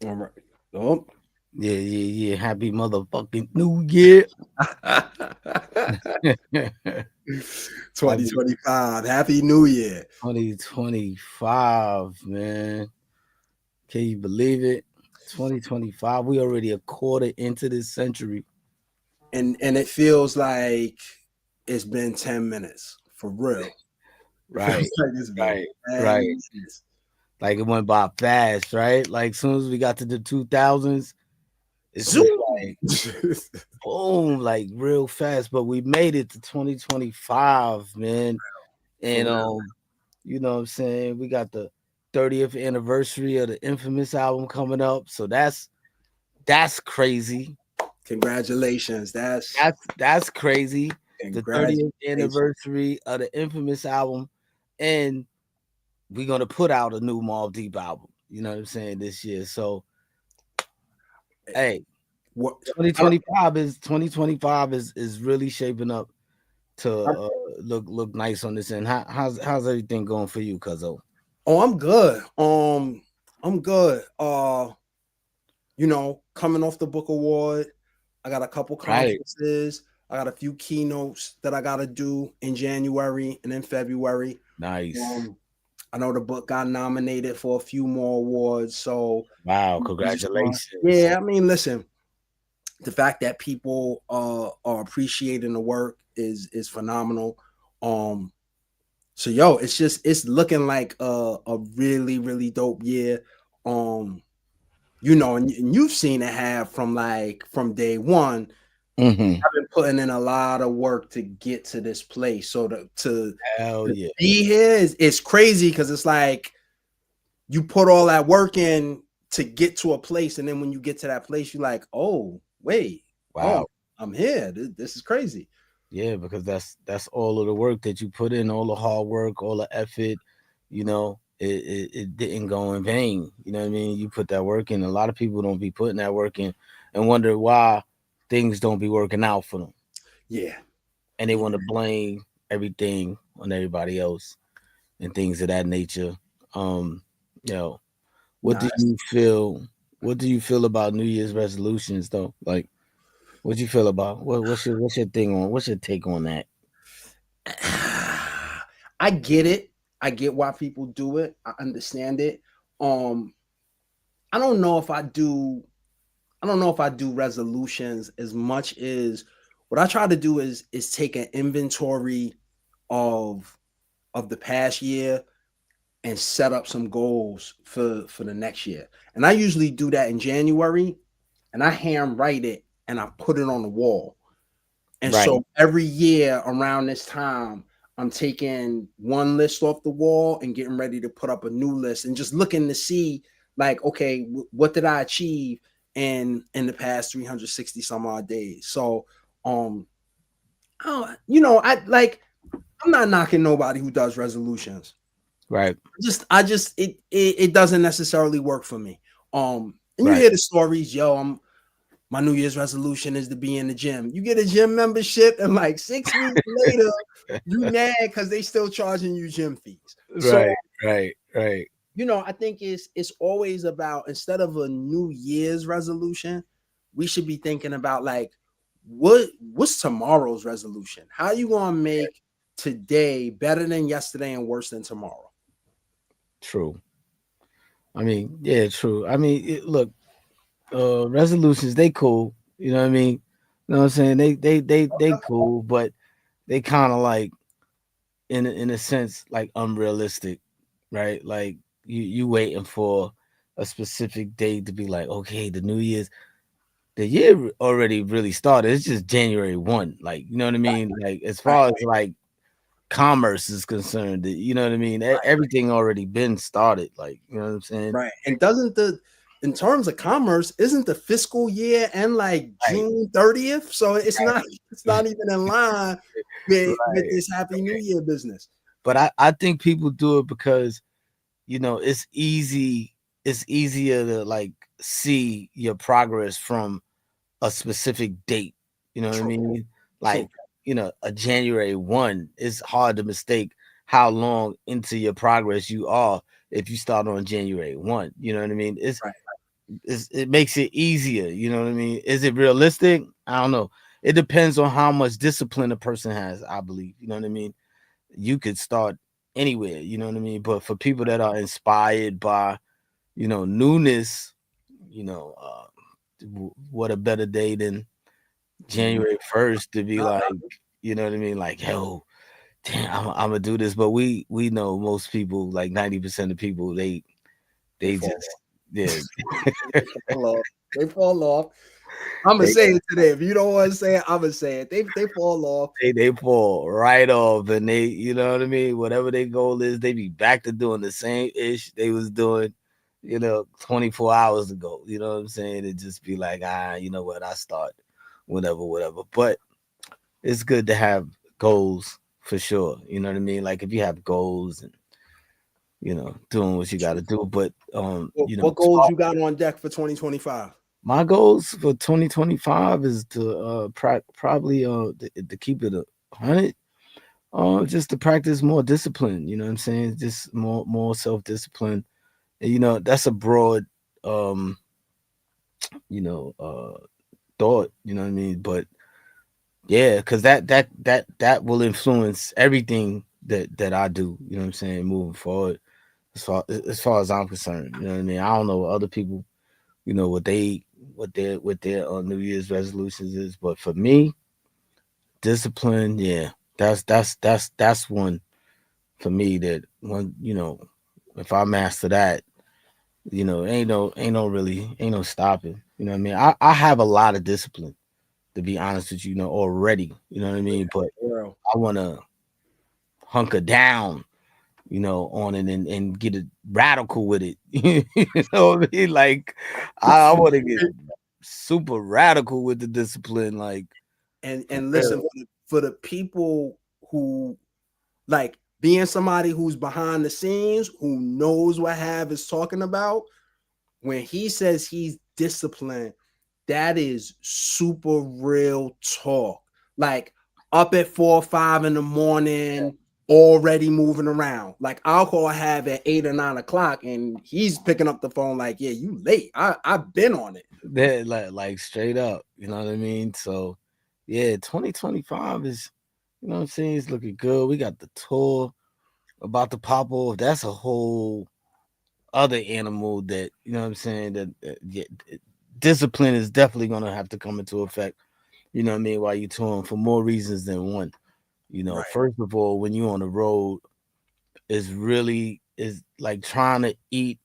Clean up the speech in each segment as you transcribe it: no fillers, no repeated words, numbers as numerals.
All right. Oh. Yeah. Happy motherfucking New Year. Happy 2025. Happy New Year. 2025, man. Can you believe it? 2025. We already a quarter into this century. And it feels like it's been 10 minutes. For real. It feels Right, like it's been right, 10 right. minutes. Like it went by fast, right? Like as soon as we got to the 2000s, it's just Zoom. like boom, like real fast. But we made it to 2025, man. For And real. you know what I'm saying? We got the 30th anniversary of the Infamous album coming up. So that's crazy. Congratulations. That's crazy. The 30th Congratulations. anniversary of the Infamous album. And we're gonna put out a new Mobb Deep album. You know what I'm saying, this year. So hey, What I don't, 2025 is really shaping up to look nice on this end. How's everything going for you, Cuzzo? oh, I'm good. I'm good. Coming off the book award, I got a couple Right. conferences. I got a few keynotes that I gotta do in January and in February. Nice. Um, I know the book got nominated for a few more awards, so Wow, congratulations. yeah. I mean, listen, the fact that people are appreciating the work is phenomenal. Um, so yo, it's looking like a really really dope year. Um, and you've seen it have from day one. Hmm. I've been putting in a lot of work to get to this place. So Hell to yeah. be here is crazy because it's like you put all that work in to get to a place, and then when you get to that place, you're like, oh wait, oh Wow. I'm here. This is crazy. Yeah, because that's all of the work that you put in, all the hard work, all the effort, it didn't go in vain. You know what I mean? You put that work in. A lot of people don't be putting that work in and wonder why things don't be working out for them. Yeah, And they want to blame everything on everybody else and things of that nature. Um, you know, what do nice. you feel what do you feel about New Year's resolutions though? Like what you feel about what's your thing on what's your take on that? I get it. I get why people do it. I understand it. Um, I don't know if I do. I don't know if I do resolutions as much as what I try to do is take an inventory of the past year and set up some goals for the next year. And I usually do that in January, and I handwrite it and I put it on the wall. And Right. so every year around this time, I'm taking one list off the wall and getting ready to put up a new list and just looking to see like, okay, what did I achieve in the past 360 some odd days. So um I like I'm not knocking nobody who does resolutions. Right. I just it doesn't necessarily work for me. And you Right. hear the stories, yo, my New Year's resolution is to be in the gym. You get a gym membership, and like 6 weeks later, you mad because they still charging you gym fees. So Right. Right. I think it's always about, instead of a New Year's resolution, we should be thinking about like what's tomorrow's resolution? How you gonna make today better than yesterday and worse than tomorrow? True. I mean, yeah, true. I mean, look, resolutions they cool. You know what I mean? You know what I'm saying? They cool, but they kind of like in a sense like unrealistic, right? Like you waiting for a specific date to be like, okay, the year already really started. It's just January 1. Like, you know what I mean? Like as Right, far as like commerce is concerned, you know what I mean? Everything already been started. Like, you know what I'm saying? right. And doesn't the in terms of commerce, isn't the fiscal year end like Right, June 30th? So it's not right, it's not even in line with right. this Happy New Year business. But I think people do it because it's easy. It's easier to like see your progress from a specific date. You know what I True, mean? true. Like, a January 1, it's hard to mistake how long into your progress you are if you start on January 1. You know what I mean? It's Right. it makes it easier. You know what I mean? Is it realistic? I don't know. It depends on how much discipline a person has. I believe. You know what I mean? You could start anywhere. You know what I mean? But for people that are inspired by newness, you know, what a better day than Mhm. January 1st to be like, you know what I mean? Like, yo, damn, I'm gonna do this. But we know most people, like 90% of people, They they fall just off. yeah, They fall off. They fall off. I'm gonna they say it today. If you don't want to say it, I'm gonna say it. They fall off. they fall right off, and they, you know what I mean. Whatever their goal is, they be back to doing the same ish they was doing, 24 hours ago. You know what I'm saying? It just be like, you know what? I start whatever. But it's good to have goals for sure. You know what I mean? Like if you have goals and doing what you got to do. But What goals you got on deck for 2025? my goals for 2025 is to probably to keep it 100. Just to practice more discipline. You know what I'm saying? Just more self discipline. That's a broad um you know uh thought. You know what I mean? But yeah, because that will influence everything that I do. You know what I'm saying? Moving forward, as far as I'm concerned. You know what I mean? I don't know what other people, what their New Year's resolutions is, but for me, discipline. Yeah, that's one for me that one. If I master that, ain't no stopping. You know what I mean? I have a lot of discipline, to be honest with you, already. You know what I mean? But Girl. I want to hunker down, on it and get it radical with it. You know what I mean? Like I want to get super radical with the discipline, like for And listen, real. for the people who like being somebody who's behind the scenes, who knows what Hav is talking about, when he says he's disciplined, that is super real talk. Like up at 4 or 5 in the morning, already moving around. Like I'll call Hav at 8 or 9 o'clock, and he's picking up the phone like, "Yeah, you late. I've been on it." That like straight up, you know what I mean? So yeah, 2025 is, what I'm saying, it's looking good. We got the tour about to pop off. That's a whole other animal that, what I'm saying, that yeah, discipline is definitely gonna have to come into effect, you know what I mean, while you're touring for more reasons than one. Right, First of all, when you're on the road, is like trying to eat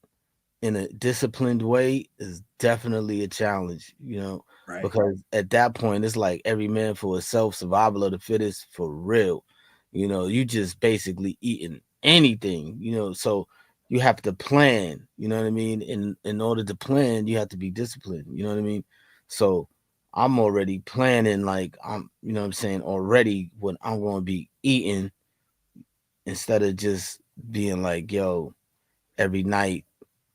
in a disciplined way is definitely a challenge, right, because at that point it's like every man for himself, survival of the fittest for real. You just basically eating anything, so you have to plan, you know what I mean? In order to plan, you have to be disciplined, you know what I mean? So I'm already planning, like I'm, what I'm saying, already what I'm going to be eating, instead of just being like, yo, every night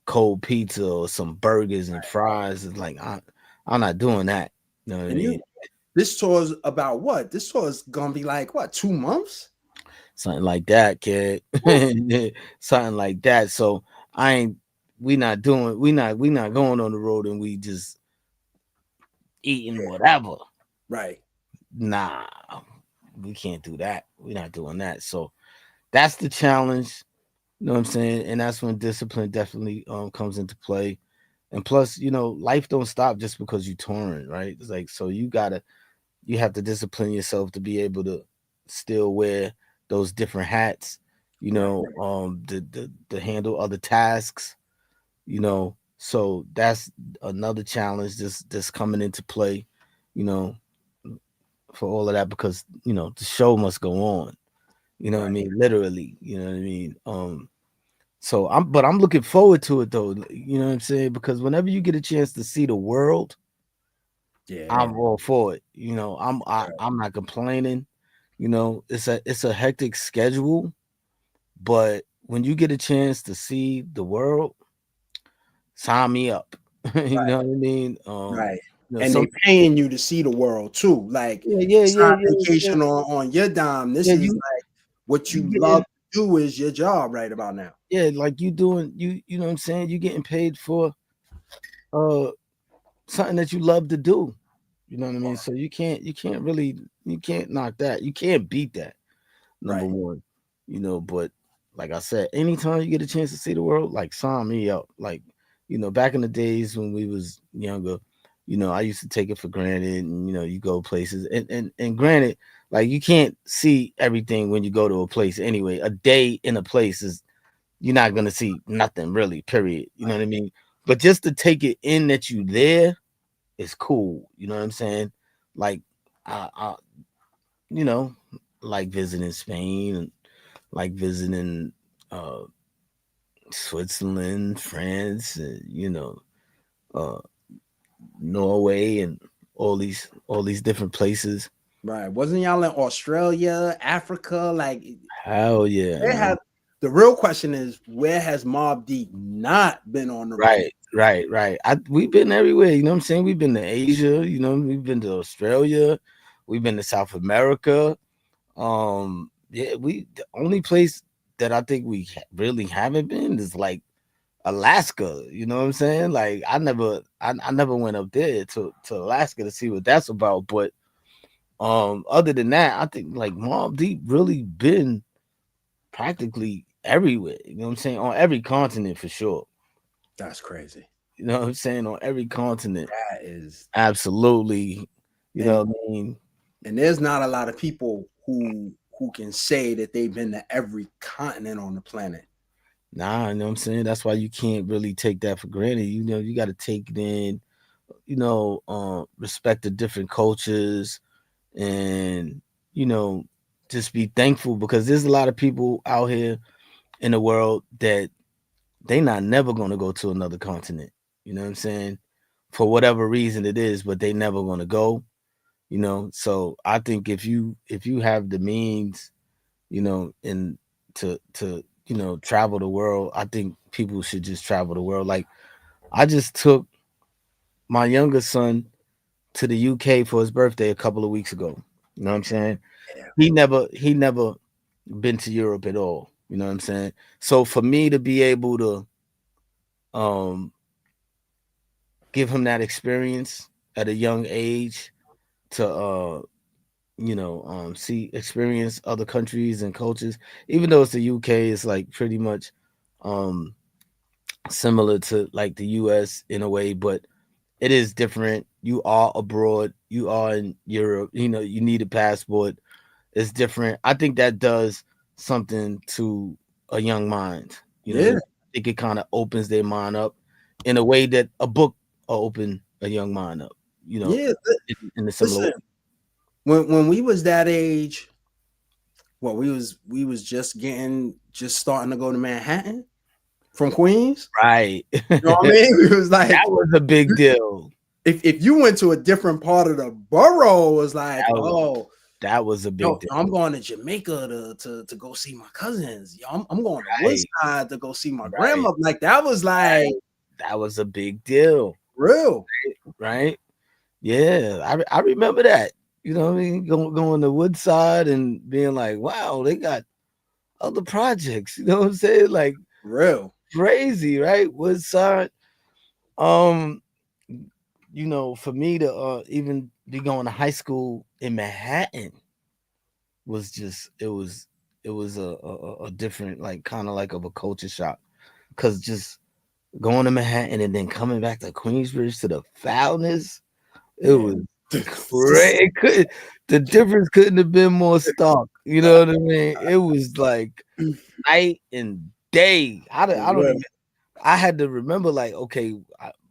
cold pizza or some burgers and fries. It's like I'm not doing that. You know what I and mean? you this tour's about what? This tour's gonna be like what, 2 months? Something like that, kid. Woo. Something like that. So I ain't. We not going on the road and we just eating whatever. Right. Nah, we can't do that. We're not doing that. So that's the challenge. You know what I'm saying? And that's when discipline definitely comes into play. And plus, life don't stop just because you touring, right? It's like, so you have to discipline yourself to be able to still wear those different hats, Right. to handle other tasks, So that's another challenge that's coming into play, you know, for all of that, because the show must go on. You know what I Right. mean? Literally, you know what I mean? So I'm looking forward to it though, you know what I'm saying? Because whenever you get a chance to see the world, Yeah. I'm all for it. Right. I'm not complaining. It's a hectic schedule, but when you get a chance to see the world, sign me up. You know what I mean? Right. And Some they paying you to see the world too. Like yeah, it's yeah, not yeah, yeah, vacation on your dime. This yeah. is You like what you you love getting to do is your job right about now. like you doing you know what I'm saying? You getting paid for uh something that you love to do. You know what I mean? So you can't really you can't knock that. You can't beat that. Number Right. one, but like I said, anytime you get a chance to see the world, like sign me up. Like, back in the days when we was younger, I used to take it for granted, and you go places, and granted, like you can't see everything when you go to a place anyway. A day in a place is you're not gonna see nothing really, period. You know what I mean? But just to take it in that you there is cool. You know what I'm saying? Like I you know, like visiting Spain and like visiting uh Switzerland, France, uh Norway and all these different places. Right. Wasn't y'all in Australia, Africa? Like Hell yeah, where man. have the real question is where has Mobb Deep not been on the road? Right, right, right. We've been everywhere, you know what I'm saying? We've been to Asia, we've been to Australia, we've been to South America. Yeah, the only place that I think we really haven't been is like Alaska. You know what I'm saying? Like I never went up there to Alaska to see what that's about. But other than that, I think like Mobb Deep really been practically everywhere. You know what I'm saying? On every continent for sure. That's crazy. You know what I'm saying? On every continent, That is absolutely. You and know what I mean? and there's not a lot of people who can say that they've been to every continent on the planet. Nah, you know what I'm saying? That's why you can't really take that for granted. You got to take it in, respect the different cultures and, you know, just be thankful because there's a lot of people out here in the world that they not never going to go to another continent. You know what I'm saying? For whatever reason it is, but they never going to go. So I think if you have the means, and to travel the world, I think people should just travel the world. Like I just took my youngest son to the UK for his birthday a couple of weeks ago. You know what I'm saying? Yeah. He never been to Europe at all. You know what I'm saying? So for me to be able to um give him that experience at a young age to see experience other countries and cultures, even though it's the UK, it's like pretty much um similar to like the US in a way, but it is different. You are abroad, you are in Europe, you need a passport. It's different. I think that does something to a young mind. Yeah. I think it kind of opens their mind up in a way that a book will open a young mind up, you know, Yeah. in a similar way. Listen, when we was that age, well, we was just starting to go to Manhattan from Queens. Right. You know what I That mean? We was like, was a big deal. if you went to a different part of the borough, it was like, That was, oh, that was a big yo, deal. I'm going to Jamaica to go see my cousins. Yo, I'm going to Right. Woodside to go see my Right. grandma. Like that was like Right. That was a big deal. real. Right. Yeah. I remember that. You know what I mean? Going to Woodside and being like, wow, they got other projects. You know what I'm saying? Like Real. crazy, right? Woodside. Um, for me to even be going to high school in Manhattan was just it was a different like kind of like of a culture shock because just going to Manhattan and then coming back to Queensbridge to the foulness, it Yeah. was great. It could the difference couldn't have been more stark. You know what I mean? It was like night and day. I don't even. I had to remember like okay,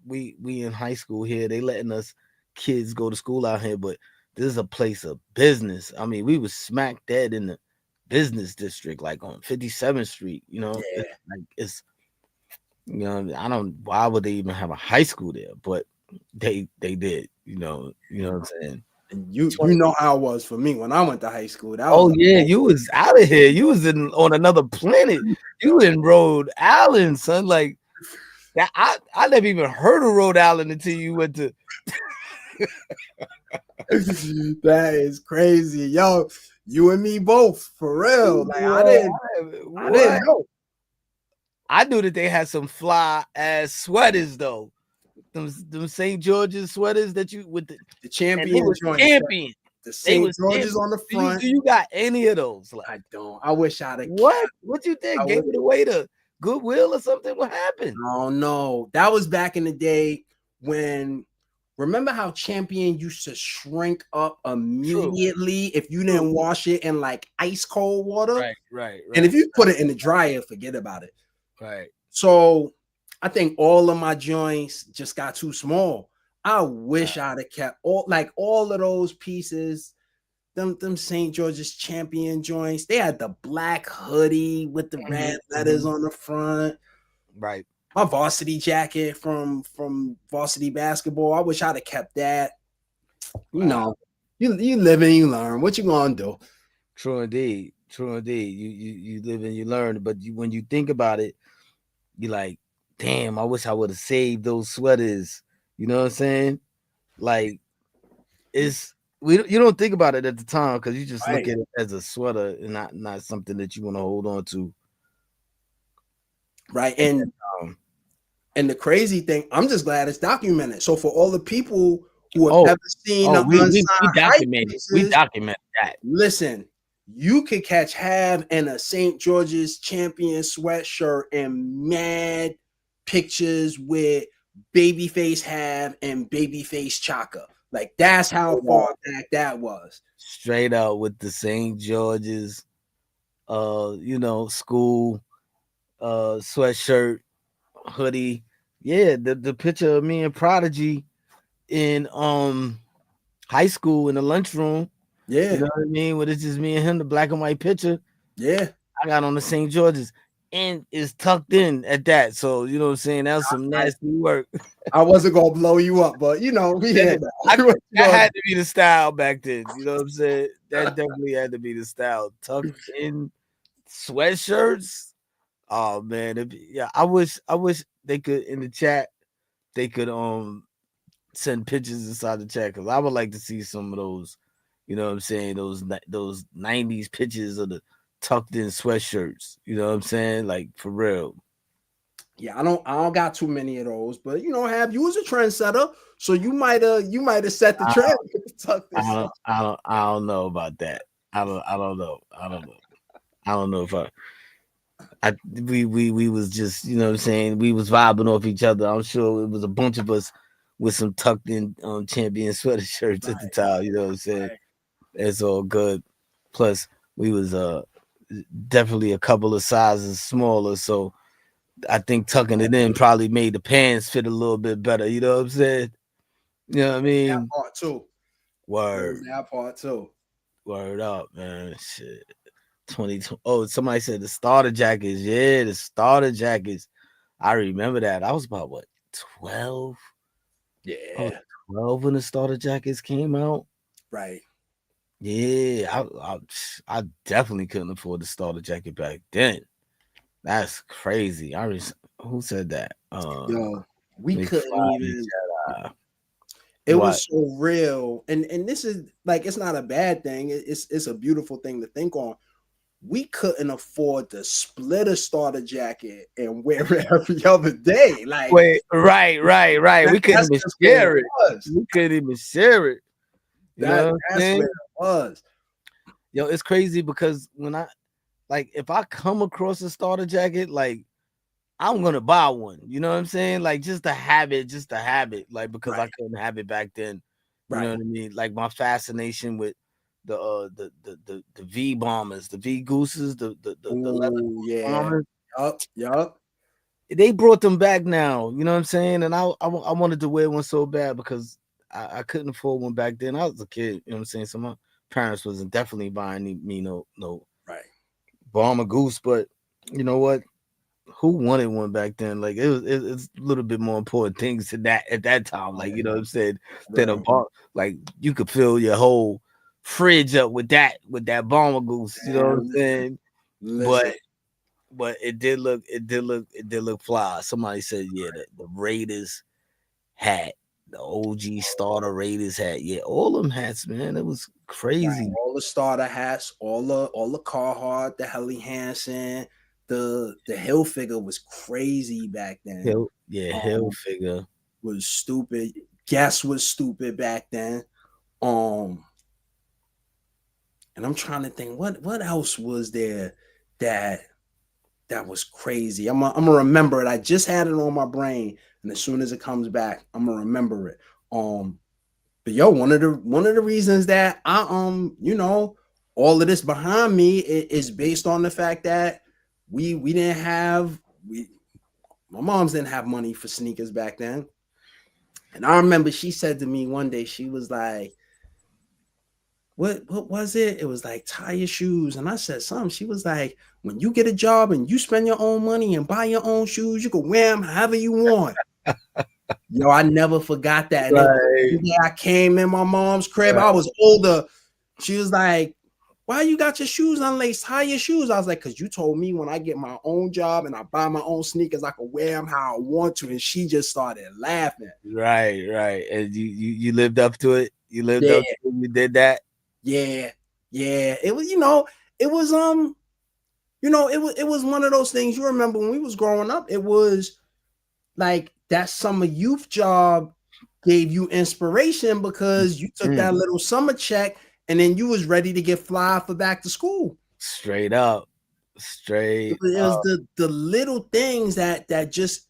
we in high school here. They letting us kids go to school out here, but this is a place of business. I mean, we was smack dead in the business district, like on 57th Street. It's Yeah. like I don't. Why would they even have a high school there? But they did. What I'm saying. And you 20 know how it was for me when I went to high school. That was Oh a yeah, you was out of here. You was on another planet. You in Rhode Island, son. Like that. I never even heard of Rhode Island until you went to. that is crazy. Yo, you and me both, for real. Like I Yo, didn't I didn't what? know. I knew that they had some fly ass sweaters though. them St. George's sweaters that you with the The and they champion was joints, right? champion. The They St. was George's champion. on the Do front. you got any of those left? I don't. I wish I'd have What? kept. What you I did? Gave would. it away to Goodwill or something? What happened? Oh no, that was back in the day when. Remember how Champion used to shrink up True, immediately if you true. didn't wash it in like ice cold water? Right, right, And if right, you put it in the dryer, forget about it. right. So I think all of my joints just got too small. I wish I'd have kept all of those pieces. Them St. George's Champion joints. They had the black hoodie with the red letters on the front. Right. My varsity jacket from varsity basketball. I wish I'd have kept that. You Wow. know, you live and you learn. What you gonna do? True indeed. True indeed. You live and you learn, but when you think about it, you like, damn, I wish I would have saved those sweaters. You know what I'm saying? Like it's you don't think about it at the time because you just look Right, at it as a sweater and not something that you want to hold on to. right. And, um, And the crazy thing, I'm just glad it's documented. So for all the people who have oh, ever seen oh, the we unsigned hype documented. We pieces, documented that. listen, you could catch Hav in a St. George's champion sweatshirt and mad pictures with babyface Hav and babyface Chaka. Like that's how far back that was. Straight out with the St. George's school sweatshirt, hoodie. Yeah, the picture of me and Prodigy in high school in the lunchroom. You Yeah, know what I mean? When it's just me and him, the black and white picture. yeah. I got on the St. George's and it's tucked in at that. So you know what I'm saying? That was some nasty work. I wasn't gonna blow you up, but we That, had that. that had to be the style back then. You know what I'm saying? That definitely had to be the style. Tucked in sweatshirts. Oh man, yeah. I wish they could in the chat. They could send pictures inside the chat because I would like to see some of those. You know what I'm saying? Those '90s pictures of the tucked in sweatshirts. You know what I'm saying? Like for real. Yeah, I don't got too many of those, but Have you was a trendsetter, so you might have set the trend. Tuck this up. I don't know about that. I don't know. I don't know. I don't know if we was just, you know what I'm saying, we was vibing off each other. I'm sure it was a bunch of us with some tucked in champion sweater shirts at the Right, time, you know what I'm saying? right. It's all good. Plus we was definitely a couple of sizes smaller, so I think tucking it in probably made the pants fit a little bit better, you know what I'm saying? You know what I That mean? part too. There's Word. that part too. Word up, man. Shit. 2020. Oh, somebody said the starter jackets. Yeah, the starter jackets. I remember that. I was about what 12. I was Yeah, 12 when the starter jackets came out. right. Yeah, I definitely couldn't afford the starter jacket back then. That's crazy. Who said that? Yo, we couldn't McFly even. Jedi. It What? was so real, and this is like it's not a bad thing. It's a beautiful thing to think on. We couldn't afford to split a starter jacket and wear it every other day. Like Wait, right. We couldn't that's even just what it share it. was. We couldn't even share it. You know That what I'm that's what saying? it was. Yo, it's crazy because when if I come across a starter jacket, like I'm gonna buy one. You know what I'm saying? Like just to have it, like because I Right, couldn't have it back then. You know right. what I mean? Like my fascination with the V bombers, the V gooses, the leather Oh yeah. bombers. Yup. They brought them back now. You know what I'm saying? And I wanted to wear one so bad because I couldn't afford one back then. I was a kid. You know what I'm saying? So my parents wasn't definitely buying me no Right. bomber goose, but you know what? Who wanted one back then? Like it's a little bit more important things to that at that time. Like you know what I'm saying? Than a Real. bomb. Like you could fill your whole fridge up with that bomber goose. You know what I'm Man, saying? But listen. it did look fly. Somebody said yeah, the Raiders hat, the OG starter Raiders hat. Yeah, all them hats, man. It was Right. crazy. All the starter hats, all the Carhartt, the Helly Hansen, the Hill figure was crazy back then. Hill, yeah, Hill Um, figure. was stupid. Guess was stupid back then. Um, and I'm trying to think what else was there that that was crazy. I'm gonna remember it. I just had it on my brain, and as soon as it comes back, I'm gonna remember it. Um, but yo, one of the reasons that all of this behind me is based on the fact that we didn't have we my moms didn't have money for sneakers back then. And I remember she said to me one day, she was like, what was it? It was like tie your shoes. And I said something. She was like, when you get a job and you spend your own money and buy your own shoes, you can wear them however you want. Yo, I never forgot that. And it was Right. the day I came in my mom's crib. Right. I was older. She was like, why you got your shoes unlaced? Tie your shoes. I was like, because you told me when I get my own job and I buy my own sneakers, I can wear them how I want to. And she just started laughing. Right. Right. And you lived up to it. You lived Yeah, up to it. You did that. yeah, yeah. It was, it was it was one of those things. You remember when we was growing up, it was like that summer youth job gave you inspiration because you took that little summer check and then you was ready to get fly for back to school. Straight up. It Straight was, it was up. the little things that just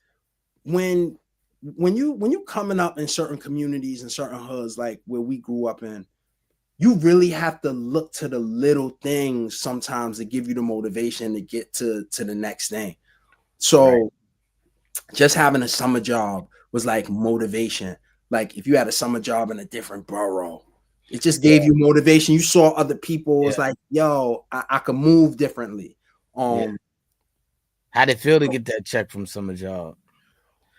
when you coming up in certain communities and certain hoods like where we grew up in, you really have to look to the little things sometimes to give you the motivation to get to the next thing. Right. So just having a summer job was like motivation. Like if you had a summer job in a different borough, it just Yeah. gave you motivation. You saw other people. It Yeah. was like, yo, I could move differently. Yeah. Um, How'd it feel to get that check from summer job?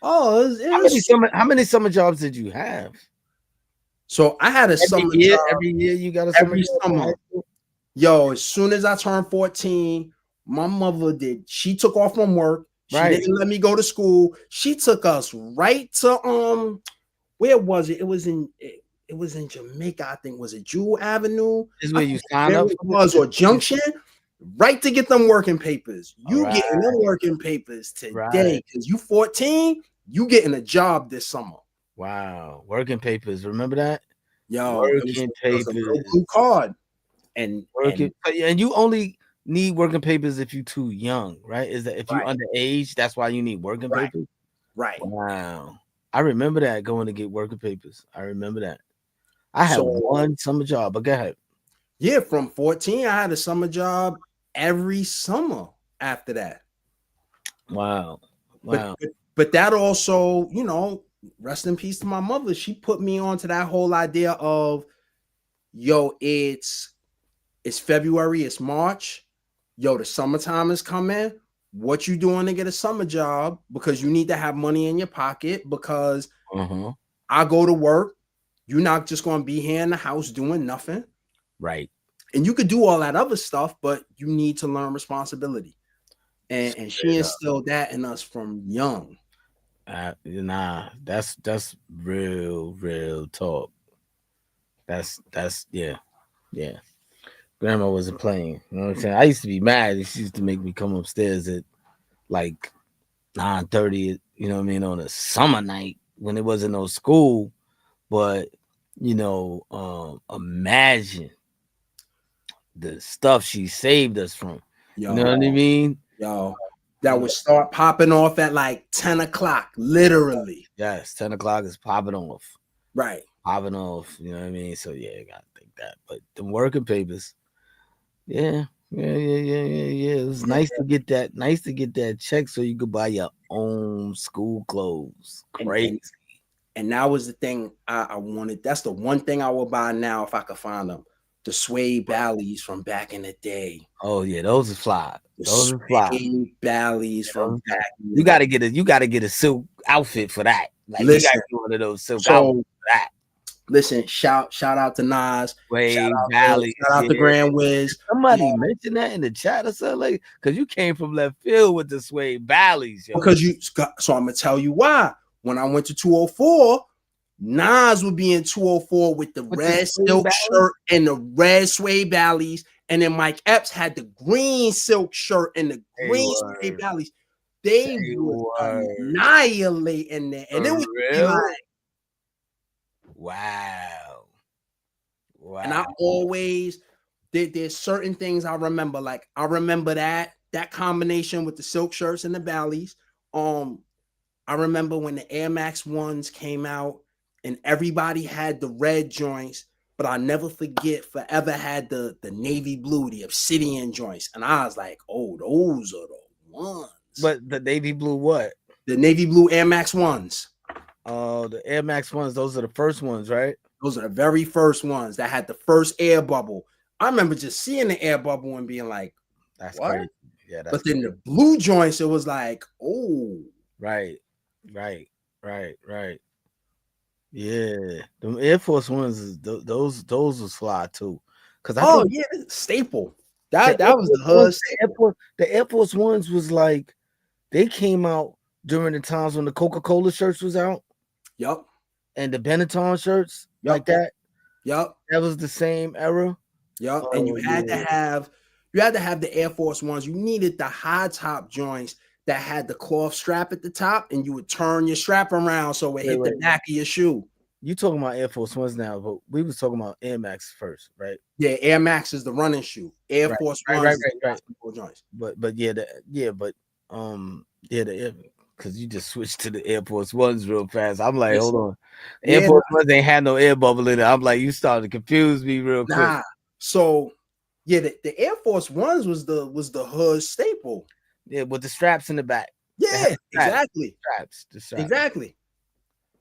oh, it was How many summer jobs did you have? so I had a Every summer year, job every year you got a summer every job in high summer. school? Yo, as soon as I turned 14, my mother she took off from work. She Right. didn't let me go to school. She took us right to where was it? It was in Jamaica, I think. Was it Jewel Avenue? This is I where you forget sign where up it for was, or Junction, right to get them working papers. All You right. getting them working papers Right. today because you 14, you getting a job this summer. Wow. Working papers. Remember that? Yo, Working it was a little papers. blue card. And And you only need working papers if you're too young, right? Is that if you right, underage, that's why you need working right, papers? right. Wow. I remember that going to get working papers. I remember that. I had So one summer job, but go ahead. yeah, from 14, I had a summer job every summer after that. Wow. But Wow. but, but that also, rest in peace to my mother. She put me onto that whole idea of, yo, it's February, it's March. Yo, the summertime is coming. What you doing to get a summer job? Because you need to have money in your pocket because Uh-huh. I go to work. You're not just going to be here in the house doing nothing. Right. And you could do all that other stuff, but you need to learn responsibility. And she Straight up. instilled that in us from young. Nah, that's real talk. That's yeah, yeah. Grandma wasn't playing. You know what I'm saying? I used to be mad. She used to make me come upstairs at like 9:30. You know what I mean, on a summer night when it wasn't no school. But imagine the stuff she saved us from. You know Yo, what I mean? yo, You that know, would start popping off at like 10 o'clock, literally. yes, 10 o'clock is Right. popping off. You know what I mean? So yeah, I gotta think that. But the working papers, yeah, yeah. It was Yeah. nice to get that. Nice to get that check so you could buy your own school clothes. And Crazy. and and that was the thing I wanted. That's the one thing I would buy now if I could find them. The suede ballies from back in the day. Oh yeah, those are fly. The Those are fly. suede ballies Yeah, from those are fly. back in the You day. gotta get a silk outfit for that. Like you gotta Listen, get one of those silk outfits so for that. listen, shout out to Nas, Wave Valley. shout out to Yeah. Grand Wiz. Somebody mentioned that in the chat or something, like, because you came from left field with the Suede Valleys, yo. Because so I'm gonna tell you why. When I went to 204, Nas would be in 204 with the With the red Suede silk Valleys? shirt and the red suede ballies, and then Mike Epps had the green silk shirt and the Hey, green suede word. ballies. they Say would word. annihilate in there, and it For would be like, real? Wow. and I Wow. always there's certain things I remember. Like I remember that combination with the silk shirts and the valleys. Um, I remember when the Air Max ones came out, and everybody had the red joints, but I never forget. Forever had the navy blue, the obsidian joints, and I was like, oh, those are the ones. But the navy blue what? The navy blue Air Max ones. Oh, the Air Max ones, those are the first ones, right? Those are the very first ones that had the first air bubble. I remember just seeing the air bubble and being like, That's what? crazy. Yeah, that's But then crazy. the blue joints, it was like, oh, Right. Right. Right. Right. Yeah. Them Air Force ones is those was fly too. Cause I oh think yeah, staple. the That Air that was Force the ones, hood staple. The Air Force ones was like they came out during the times when the Coca-Cola shirts was out Yup, and the Benetton shirts like yup, that. yup, That was the same era. yup. And Oh yeah. you had to have the Air Force ones. You needed the high top joints that had the cloth strap at the top, and you would turn your strap around so it Wait, hit the wait. back of your shoe. You talking about Air Force Ones now, but we was talking about Air Max first, right? Yeah, Air Max is the running shoe. Air Right, Force right, ones right, is right, the right. basketball joints. But yeah, the because you just switched to the Air Force Ones real fast. I'm like, Yes. hold on, Air Yeah, Force Ones ain't had no air bubble in it. I'm like, you started to confuse me real quick. nah. So yeah, the Air Force ones was the hood staple. Yeah, with the straps in the back. They had Yeah, straps, exactly. the straps. Exactly.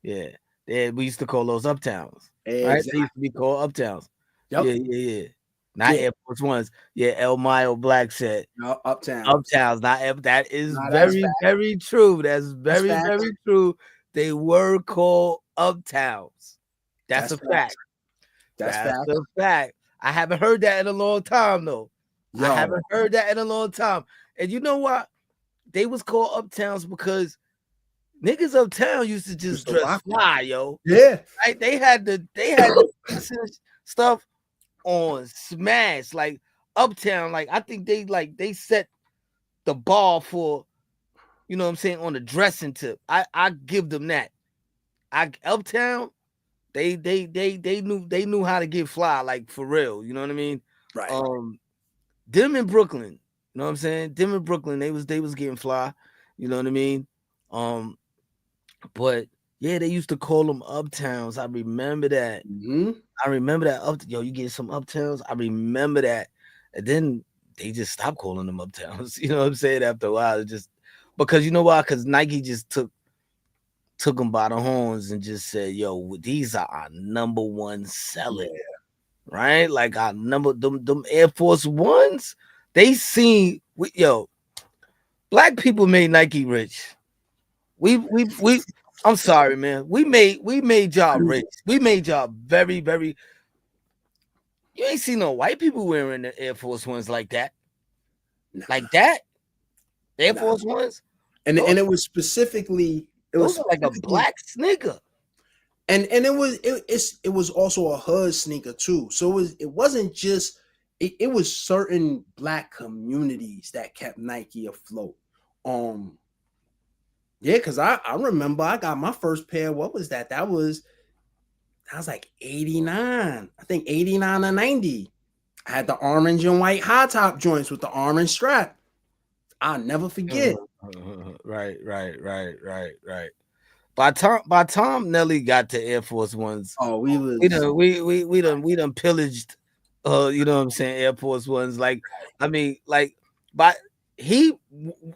Yeah, we used to call those uptowns, right? They Exactly. used to be called uptowns. Yep. Yeah, yeah, yeah. Not Yeah. Air Force Ones. Yeah, El Mayo Black said. No, uptowns. Uptowns, not that is No, that's very, fact. very true. That's That's very, facts. very true. They were called uptowns. That's That's a fact. facts. That's That's facts. a fact. I haven't heard that in a long time though. I Yo, haven't heard that in a long time. And you know what? They was called uptowns because niggas uptown used to just used to dress rock it. fly, yo. Yeah. Right? They had the decent stuff on smash, like uptown. Like I think they set the bar for, you know what I'm saying, on the dressing tip. I give them that. Uptown, they knew how to get fly, like for real. You know what I mean? Right. Um, them in Brooklyn, you know what I'm saying? Them in Brooklyn, they was getting fly. You know what I mean? Um, but yeah, they used to call them uptowns. I remember that. Mm-hmm. I remember that. Yo, you get some uptowns. I remember that. And then they just stopped calling them uptowns. You know what I'm saying? After a while, it just because you know why? Because Nike just took them by the horns and just said, "Yo, these are our number one Yeah. selling, right? Like our them Air Force Ones. They seen yo, black people made Nike rich. We. I'm sorry, man. We made y'all rich. We made y'all very very. You ain't seen no white people wearing the Air Force Ones like that. Nah, Like that? Air nah. Force Ones? And Those it was those are like a specifically black sneaker. and it was also a hood sneaker too. So it wasn't just it was certain black communities that kept Nike afloat. Um yeah, because I remember I got my first pair. What was that? That was like 89. I think 89 or 90. I had the orange and white high top joints with the orange strap. I'll never forget. Right, right, right, right, right. By time Nelly got to Air Force Ones, Oh, we we was done we done pillaged you know what I'm saying, Air Force Ones. Like, I mean, like but he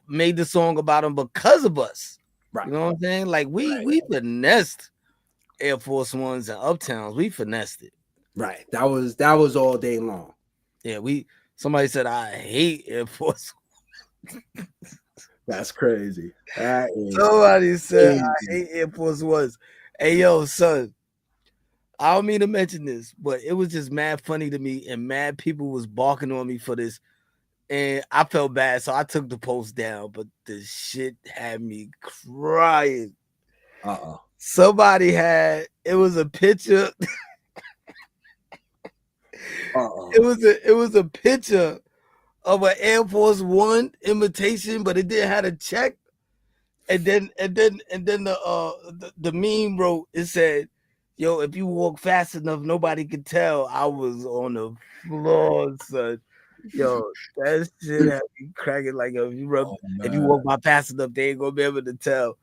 made the song about him because of us. right, You know what I'm saying? Like we finessed Air Force Ones and Uptowns. We finessed it. right. That was all day long. Yeah, somebody said I hate Air Force. That's crazy. That is Somebody said I crazy. hate Air Force Ones. Hey yo, son, I don't mean to mention this, but it was just mad funny to me, and mad people was barking on me for this, and I felt bad, so I took the post down. But the shit had me crying. Uh-oh. Somebody had it was a picture. Uh-oh. It was a picture of an Air Force One imitation, but it didn't have a check. and then the meme wrote, it said, "Yo, if you walk fast enough, nobody could tell." I was on the floor, son. Yo, that shit had me cracking. Like, yo, Oh if you man. walk by fast enough, they ain't gonna be able to tell.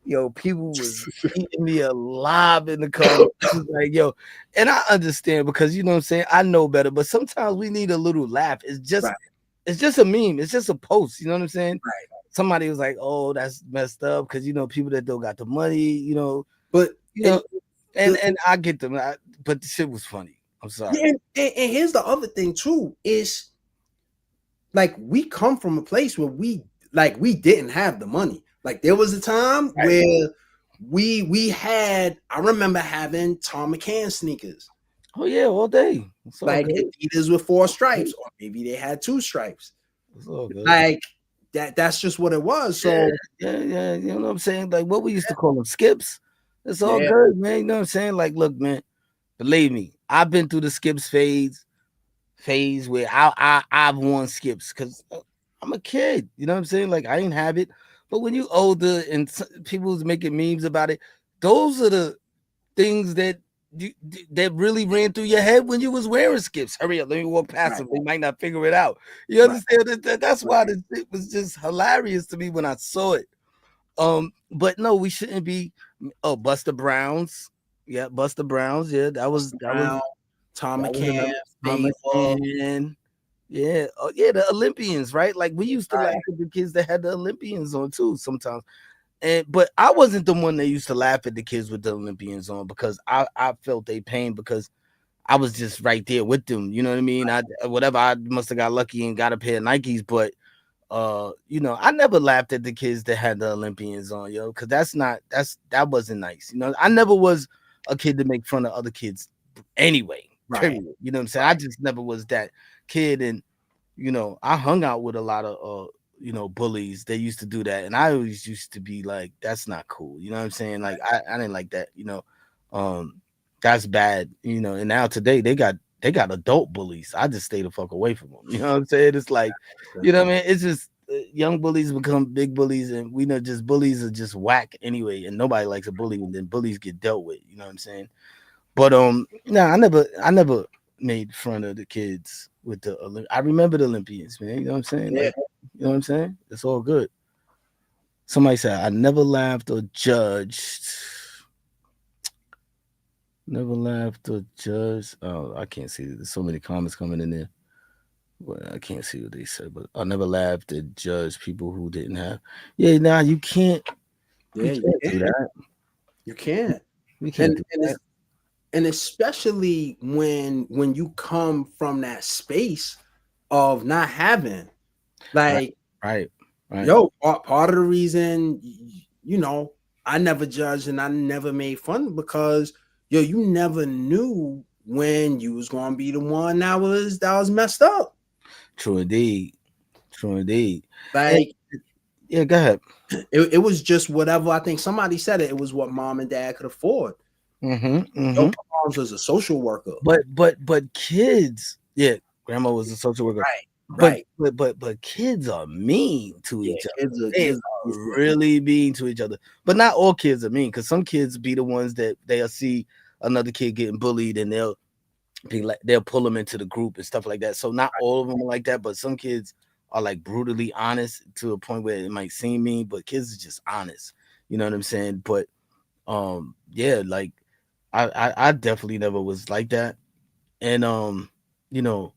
Yo, people was eating me alive in the comments. It's like, yo, and I understand because you know what I'm saying. I know better, but sometimes we need a little laugh. Right, It's just a meme. It's just a post. You know what I'm saying? right. Somebody was like, "Oh, that's messed up," because people that don't got the money, But you and know, and the and I get them, but the shit was funny. I'm yeah, sorry. and here's the other thing too is like we come from a place where we didn't have the money. Like there was a time Right. where we had I remember having Tom McCann sneakers, Oh yeah, all day. It's all like good. Adidas with four stripes, or maybe they had two stripes. It's all good. Like that's just what it was. Yeah, So yeah, yeah. You know what I'm saying? Like what we used to call them skips. It's all yeah, good, man. You know what I'm saying? Like, look, man. Believe me, I've been through the skips phase where I've worn skips because I'm a kid. You know what I'm saying? Like I ain't have it, but when you older and people's making memes about it, those are the things you that really ran through your head when you was wearing skips. Hurry up, let me walk past right, them. They might not figure it out. You right, understand? That's right. why the shit was just hilarious to me when I saw it. But no, we shouldn't be. Oh, Buster Browns. Yeah, Buster Browns. Yeah, that was Buster that was Brown, Tom that was McCann, another Tom Favor, McCann. Yeah. Oh, yeah, the Olympians, right? Like we used to laugh right, at the kids that had the Olympians on too sometimes. But I wasn't the one that used to laugh at the kids with the Olympians on because I felt their pain because I was just right there with them. You know what I mean? I must have got lucky and got a pair of Nikes, but I never laughed at the kids that had the Olympians on, yo, because that wasn't nice. I never was a kid to make fun of other kids anyway. right, Period. You know what I'm saying? I just never was that kid, and I hung out with a lot of bullies. They used to do that, and I always used to be like, that's not cool. You know what I'm saying? Like I didn't like that. Um, that's bad. And now today they got adult bullies. I just stay the fuck away from them. You know what I'm saying? It's like, what I mean? It's just young bullies become big bullies, and we know just bullies are just whack anyway, and nobody likes a bully, and then bullies get dealt with. You know what I'm saying? But no, I never made fun of the kids with the I remember the Olympians, man. You know what I'm saying? yeah. Like, you know what I'm saying? It's all good. Somebody said I never laughed or judged. Never laughed or judged. Oh, I can't see. There's so many comments coming in there. Well, I can't see what they said, but I never laughed or judged people who didn't have. Yeah, nah, you can't. You Yeah, you can't do can. that. You can. We And can't do and that. it's and especially when you come from that space of not having Right, like right, right. yo part of the reason I never judged and I never made fun because yo you never knew when you was gonna be the one that was messed up. True indeed. True indeed. And Like yeah, go ahead. it was just whatever. I think somebody said it was what mom and dad could afford. Mm-hmm. Yo Mm-hmm. mom's was a social worker. But kids, yeah, grandma was a social worker. Right, But right. but kids are mean to Yeah, each other. They kids are are different. really mean to each other. But not all kids are mean, because some kids be the ones that they'll see another kid getting bullied and they'll be like they'll pull them into the group and stuff like that. So not all of them are like that, but some kids are like brutally honest to a point where it might seem mean, but kids are just honest. You know what I'm saying? But yeah, like I definitely never was like that. And you know,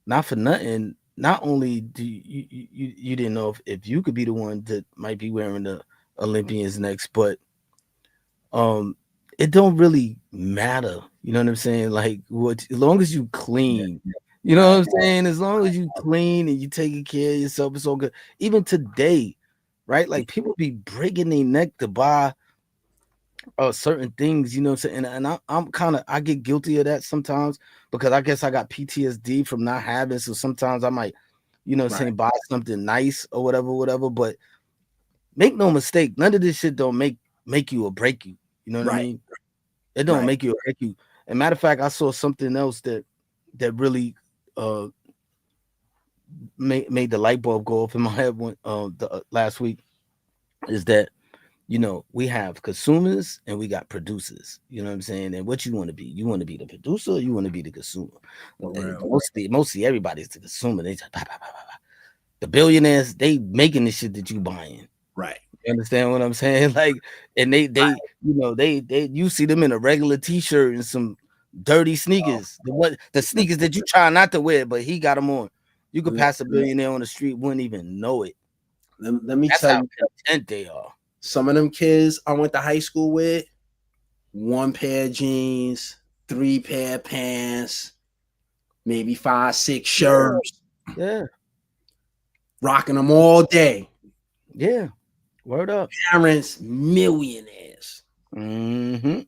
not for nothing, not only do you didn't know if you could be the one that might be wearing the Olympians next, but um it don't really matter. You know what I'm saying? Like what as long as you Yeah, clean, you know what right, I'm saying? As long as you clean and you taking care of yourself, it's all good. Even today, right? Like people be breaking their neck to buy certain things, you know what I'm saying? And I'm kind of I get guilty of that sometimes because I guess I got PTSD from not having. So sometimes I might, right, buy something nice or whatever, whatever. But make no mistake, none of this shit don't make you or break you. You know what I right, mean? It don't right. make you or break you. And matter of fact, I saw something else that really uh made the light bulb go off in my head when last week is that we have consumers and we got producers. You know what I'm saying? And what you want to be? You want to be the producer or you want to be the consumer? For real. Mostly everybody's the consumer. They just, bah, bah, bah, bah, bah. The billionaires, they making the shit that you buying. Right. You understand what I'm saying? Like, and they you see them in a regular t-shirt and some dirty sneakers. The sneakers that you try not to wear, but he got them on. You could pass a billionaire on the street, wouldn't even know it. Let me That's tell how you, content they are. some of them kids I went to high school with, one pair of jeans, three pair of pants, maybe 5, 6 Yeah, shirts, yeah, rocking them all day. yeah. Word up. Parents, millionaires. Hmm.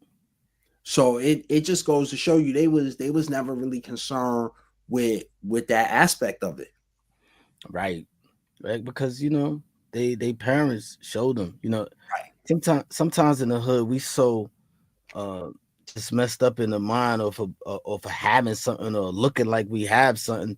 So it just goes to show you they was never really concerned with that aspect of it. Right. Right. Because they parents showed them. Right. Sometimes in the hood we so uh just messed up in the mind or for having something or looking like we have something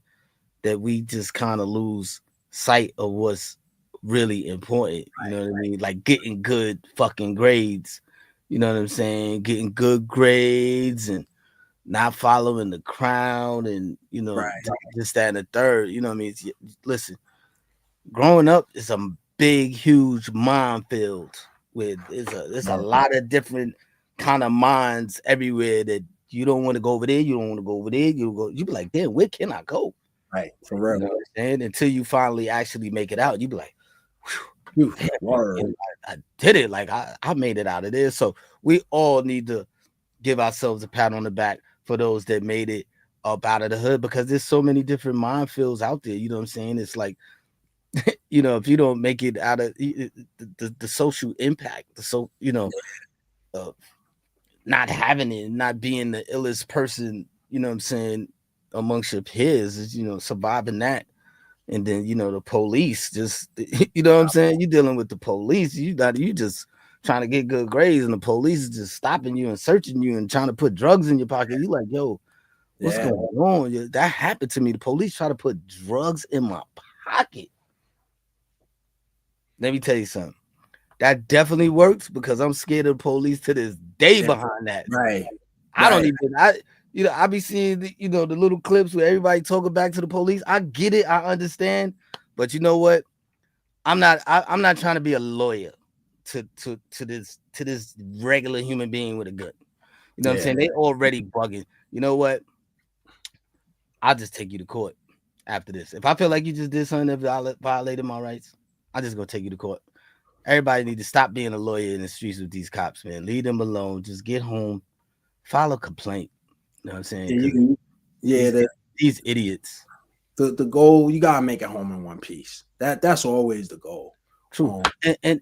that we just kind of lose sight of what's really important. You know Right. what I mean? Like getting good fucking grades. You know what I'm saying? Getting good grades and not following the crowd and Right. this, that, and the third. You know what I mean? Listen, growing up is a big, huge minefield with there's a lot of different kind of minds everywhere that you don't want to go over there, you don't want to go over there, you be like, damn, where can I go? Right. For You real. know what I'm saying? Until you finally actually make it out, you be like, Phew, damn, word. I did it. Like I made it out of there. So we all need to give ourselves a pat on the back for those that made it up out of the hood because there's so many different minefields out there. You know what I'm saying? It's like, if you don't make it out of the social impact, uh, not having it, not being the illest person, you know what I'm saying, amongst your peers is, surviving that. And then, the police just, you know what I'm saying? You dealing with the police, you just trying to get good grades and the police is just stopping you and searching you and trying to put drugs in your pocket. You like, yo, what's Yeah. going on? Yeah, that happened to me. The police try to put drugs in my pocket. Let me tell you something. That definitely works because I'm scared of the police to this day Yeah. behind that. Right. I don't Right. even I be seeing the little clips where everybody talking back to the police. I get it, I understand, but you know what? I'm not trying to be a lawyer to this regular human being with a gun. You know what I'm Yeah. saying? They already bugging. You know what? I'll just take you to court after this. If I feel like you just did something that violated my rights, I just gonna take you to court. Everybody need to stop being a lawyer in the streets with these cops, man. Leave them alone. Just get home, file a complaint. You know what I'm saying? Yeah. Because Yeah. these these idiots. The goal, you gotta make it home in one piece. That's always the goal. True. And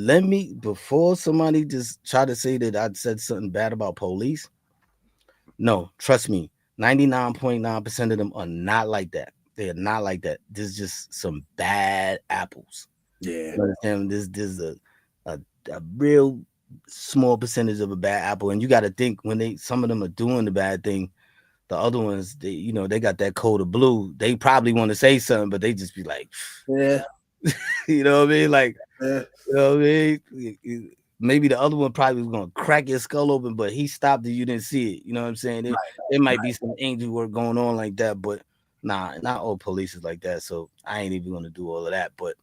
let me before somebody just try to say that I said something bad about police. No, trust me. 99.9% of them are not like that. They are not like that. There's just some bad apples. Yeah. You understand? There's a real small percentage of a bad apple, and you got to think when some of them are doing the bad thing, the other ones they got that code of blue. They probably want to say something, but they just be like, Yeah. you know what I mean? Like, Yeah. you know what I mean? Maybe the other one probably was gonna crack his skull open, but he stopped and you didn't see it. You know what I'm saying? It might be some angel work going on like that, but nah, not all police is like that. So I ain't even gonna do all of that. But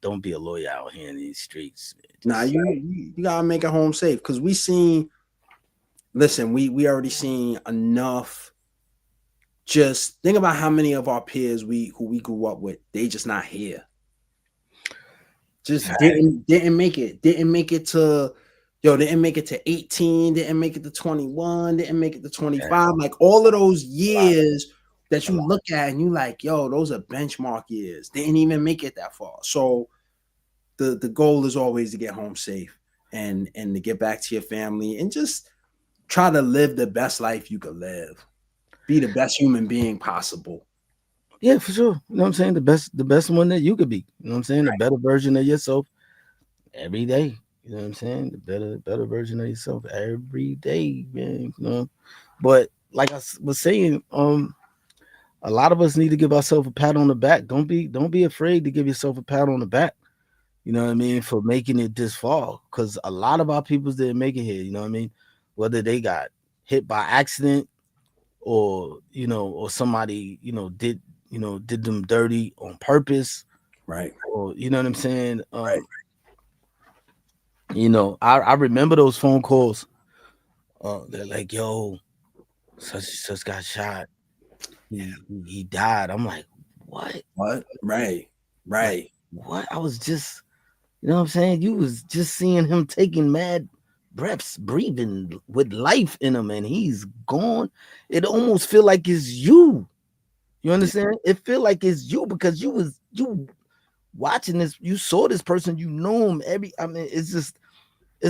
don't be a lawyer out here in these streets. Now Just you gotta make it home safe because we seen. Listen, we already seen enough. Just think about how many of our peers who we grew up with, they just not here. Just didn't make it. Didn't make it to didn't make it to 18, didn't make it to 21, didn't make it to 25. Like all of those years that you look at and you like, yo, those are benchmark years. They didn't even make it that far. So the goal is always to get home safe and to get back to your family and just try to live the best life you could live. Be the best human being possible. yeah, for sure. You know what I'm saying? The best one that you could be. You know what I'm saying? The better version of yourself every day. You know what I'm saying? The better version of yourself every day, man. But like was saying, a lot of us need to give ourselves a pat on the back. Don't be afraid to give yourself a pat on the back. You know what I mean, for making it this far. Because a lot of our peoples didn't make it here. You know what I mean, whether they got hit by accident or or somebody did them dirty on purpose, Right. or you know what I'm saying. Right. I remember those phone calls. They're like, "Yo, such got shot. He died." I'm like, "What? What? Right. Like Right. what?" I was just, what I'm saying. You was just seeing him taking mad breaths, breathing with life in him, and he's gone. It almost feel like it's you. You Yeah. understand? It feel like it's you because you watching this. You saw this person. You know him. I mean, it's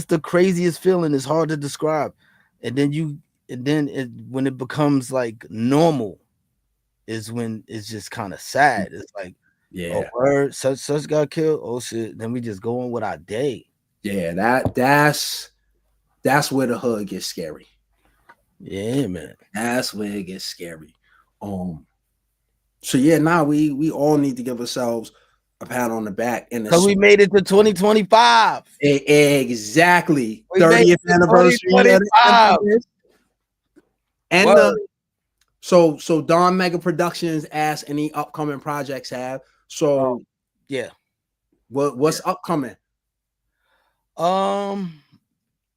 the craziest feeling. It's hard to describe. And then when it becomes like normal is when it's just kind of sad. It's like, oh, Yeah. word, such got killed. Oh shit. Then we just go on with our day. Yeah. That's where the hood gets scary. Yeah, man. That's where it gets scary. Um. So yeah, now we all need to give ourselves a pat on the back and a Cause we made it to 2025. exactly We made it 30th to anniversary of the 2025. Infamous. And Word. so Don Mega Productions asked any upcoming projects have. Oh, So yeah. what's upcoming? Um,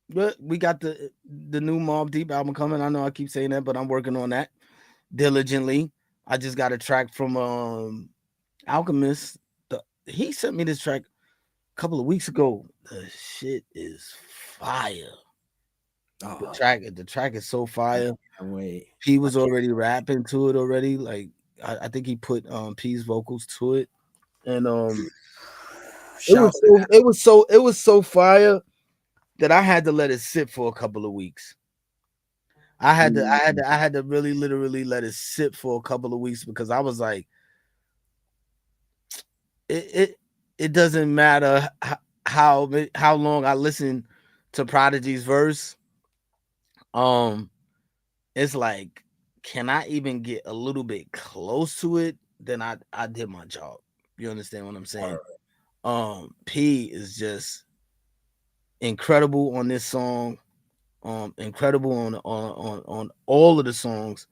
but we got the new Mobb Deep album coming. I know I keep saying that, but I'm working on that diligently. I just got a track from Alchemist. He sent me this track a couple of weeks ago. The shit is fire. Oh, The track is so fire. wait. He was already rapping to it already. Like I think he put P's vocals to it. And Shout it was so fire that I had to let it sit for a couple of weeks. I had to really literally let it sit for a couple of weeks because I was like, it doesn't matter how long I listen to Prodigy's verse. Um, it's like, can I even get a little bit close to it? Then I did my job. You understand what I'm saying? P is just incredible on this song. Incredible on all of the songs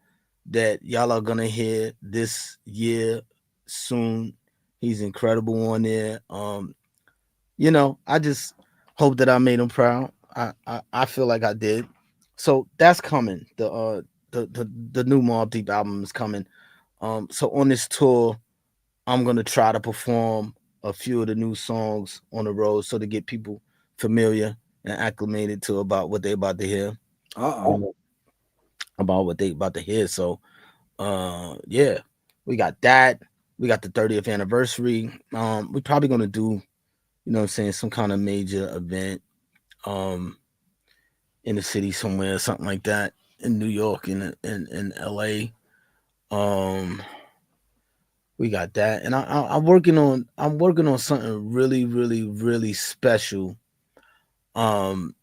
that y'all are gonna hear this year soon. He's incredible on there. I just hope that I made him proud. I feel like I did. So that's coming. The new Mobb Deep album is coming. So on this tour, I'm gonna try to perform a few of the new songs on the road so to get people familiar and acclimated to about what they about to hear. About what they about to hear. So yeah, we got that. We got the 30th anniversary. We're probably gonna do, what I'm saying, some kind of major event um in the city somewhere, something like that, in New York, in LA. Um we got that. And I'm working on something really, really, really special. Um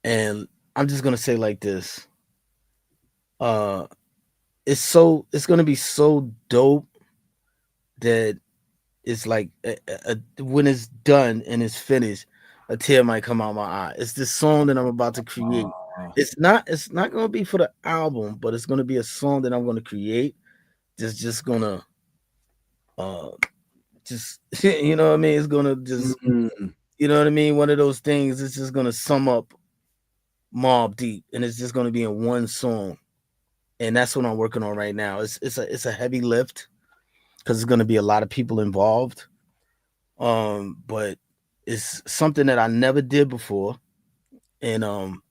and I'm just gonna say like this. Uh it's gonna be so dope that it's like when it's done and it's finished, a tear might come out my eye. It's this song that I'm about to create. It's not gonna be for the album, but it's gonna be a song that I'm gonna create. Just gonna uh just you know what I mean? It's gonna just, you know what I mean? One of those things. It's just gonna sum up Mobb Deep, and it's just gonna be in one song. And that's what I'm working on right now. It's a heavy lift because it's gonna be a lot of people involved. But it's something that I never did before, and I'm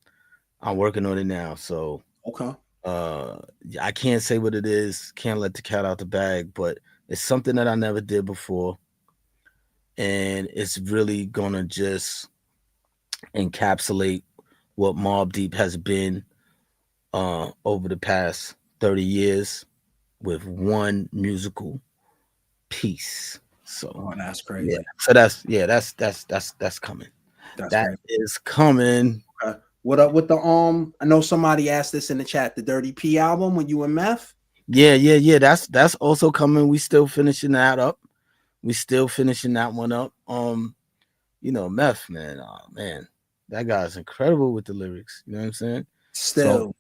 working on it now. So Okay. I can't say what it is, can't let the cat out the bag, but it's something that I never did before, and it's really gonna just encapsulate what Mobb Deep has been over the past 30 years with one musical piece. So That's yeah, crazy. so that's coming. That's That crazy. is coming. Okay. What up with the I know somebody asked this in the chat, the Dirty P album when you and Meth? Yeah. That's also coming. We still finishing that up. We still finishing that one up. Meth, man. Oh man, that guy's incredible with the lyrics. You know what I'm saying? So Still,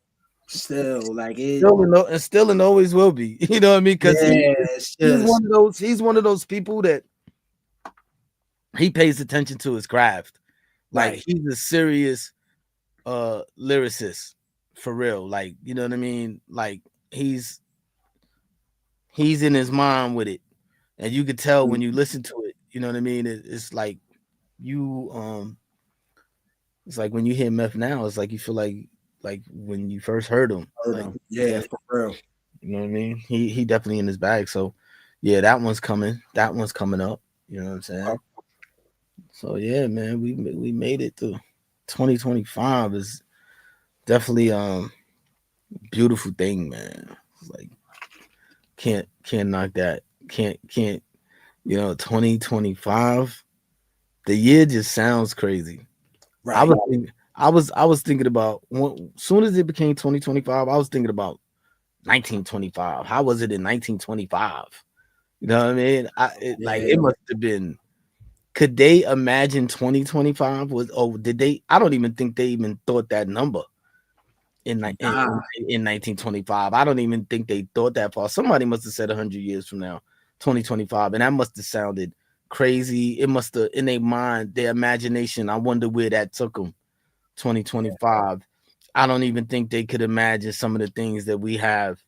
still like it. still and always will be. You know what I mean? Because Yeah, it's he's just one of those people that he pays attention to his craft. Like right. he's a serious lyricist for real. Like, you know what I mean? Like he's he's in his mind with it. And you could tell when you listen to it, you know what I mean? It's like you it's like when you hear Meth now, it's like you feel like when you first heard him. Heard Like, him. yeah, Yeah, for real. you know what I mean? He definitely in his bag. So yeah, that one's coming. That one's coming up. You know what I'm saying? So yeah, man, we made it to 2025 is definitely beautiful thing, man. It's like can't knock that. Can't 2025. The year just sounds crazy. I Right. was thinking, I was thinking about soon as it became 2025, I was thinking about 1925. How was it in 1925? You know what I mean? It Yeah. must have been. Could they imagine 2025 was? Oh, did they? I don't even think they even thought that number in ni- Nah. in 1925. I don't even think they thought that far. Somebody must have said 100 years from now, 2025, and that must have sounded crazy. It must have in their mind, their imagination. I wonder where that took them. 2025. I don't even think they could imagine some of the things that we have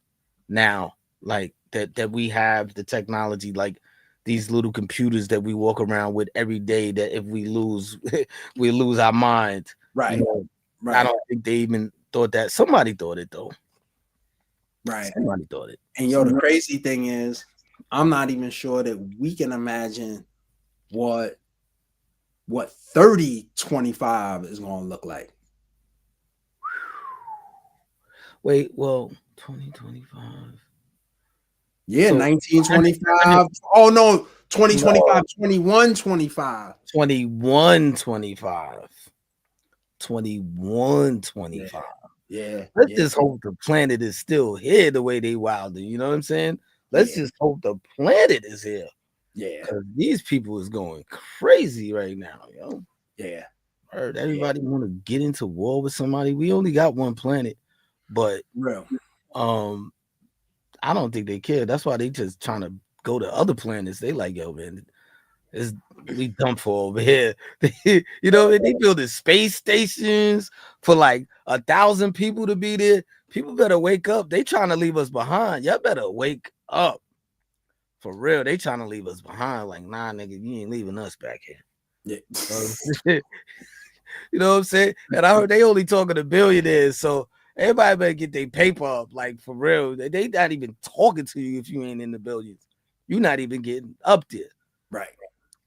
now, like that we have the technology, like these little computers that we walk around with every day. That if we lose, we lose our mind. You Right. know, I Right. don't think they even thought that. Somebody thought it though. Right. Somebody thought it. And yo, the crazy thing is, I'm not even sure that we can imagine what 3025 is gonna look like. Wait, well, 2025. Yeah, So 100, 1925. Oh no, 2025, no, 2125. 21, 25. 21, Yeah, 25. yeah, Let's yeah, just hope the planet is still here the way they wilding. You know what I'm saying? Let's yeah, just hope the planet is here yeah, because these people is going crazy right now, yo. yeah, Heard yeah. everybody want to get into war with somebody. We only got one planet, but Real. um, I don't think they care. That's why they just trying to go to other planets. They like, yo, man, it's we done for over here. They building space stations for like 1,000 people to be there. People better wake up. They trying to leave us behind. Y'all better wake up. For real. They trying to leave us behind. Like, nah, nigga, you ain't leaving us back here. Yeah. You know what I'm saying? And I heard they only talking to billionaires. So everybody better get their paper up. Like for real. They not even talking to you if you ain't in the billions. You're not even getting up there. Right.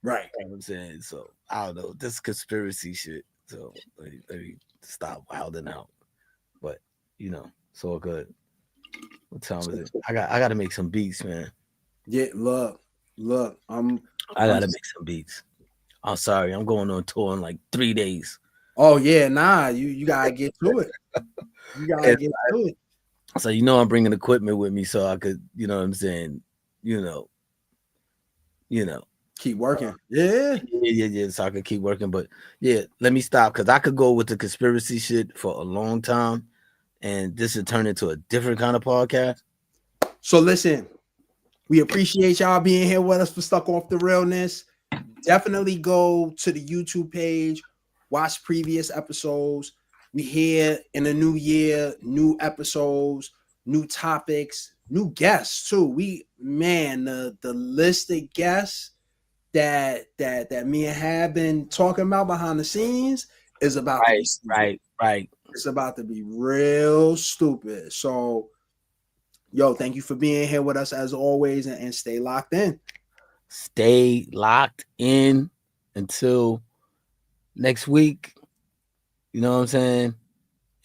Right. You know what I'm saying? So I don't know. This conspiracy shit. So let me stop wilding out. But it's all good. What time is it? I gotta make some beats, man. Yeah, look, I I'm gotta make some beats. I'm sorry, I'm going on tour in like 3 days. oh yeah, nah, you gotta get to it. You gotta And get to it. so I'm bringing equipment with me so I could, you know what I'm saying, you know, you know. Keep working. Yeah. Yeah. So I could keep working. But yeah, let me stop because I could go with the conspiracy shit for a long time and this would turn into a different kind of podcast. So listen, we appreciate y'all being here with us for Stuck Off the Realness. Definitely go to the YouTube page, watch previous episodes. We here in the new year, new episodes, new topics, new guests too. We man, the list of guests that me and have been talking about behind the scenes is about to be stupid. Right. It's about to be real stupid. So, yo, thank you for being here with us as always, and stay locked in. Stay locked in until next week. You know what I'm saying?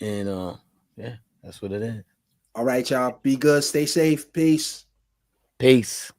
And yeah, that's what it is. All right, y'all. Be good. Stay safe. Peace. Peace.